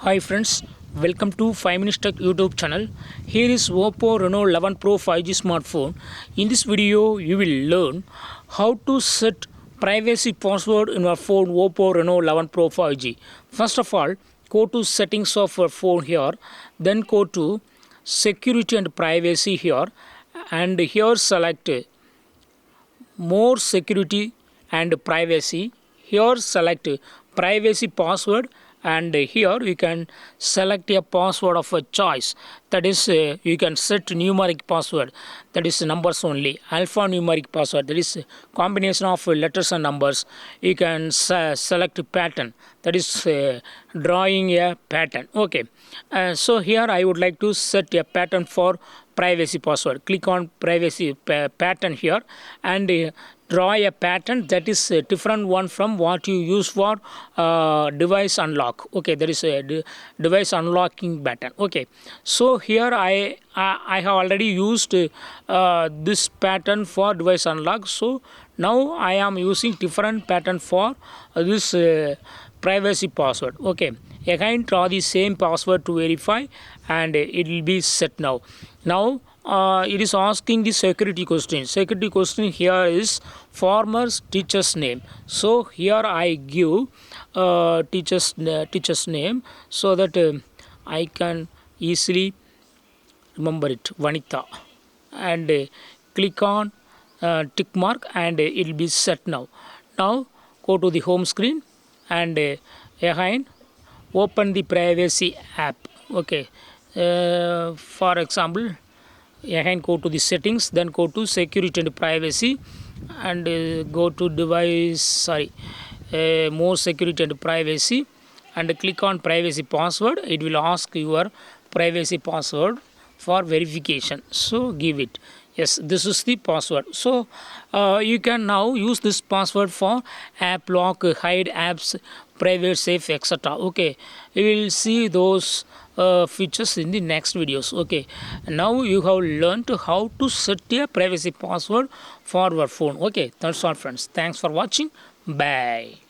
Hi friends, welcome to 5 Minutes Tech YouTube channel. Here is Oppo Reno 11 Pro 5G smartphone. In this video, you will learn how to set privacy password in your phone Oppo Reno 11 Pro 5G. First of all, go to settings of your phone here, then go to security and privacy here, and here select more security and privacy. Here select privacy password, and here you can select a password of a choice. That is you can set numeric password, that is numbers only. Alphanumeric password, that is combination of letters and numbers. You can select pattern, that is drawing a pattern. Okay, so here I would like to set a pattern for privacy password. Click on privacy pattern here, and draw a pattern that is a different one from what you use for device unlock. Okay, there is a device unlocking pattern. Okay, so here I have already used this pattern for device unlock, so now I am using different pattern for this privacy password. Okay, again draw the same password to verify, and it will be set now. It is asking the security question. Security question here is former teacher's name. So here I give teacher's name so that I can easily remember it, Vanitha, and click on tick mark, and it will be set now. Now go to the home screen, and again open the privacy app. Okay, for example, again go to the settings, then go to security and privacy, and go to device more security and privacy, and click on privacy password. It will ask your privacy password for verification, so give it. Yes, this is the password. So you can now use this password for app lock, hide apps, private safe, etc. Okay, you will see those features in the next videos. Okay, now you have learned how to set a privacy password for your phone. Okay, that's all friends. Thanks for watching. Bye.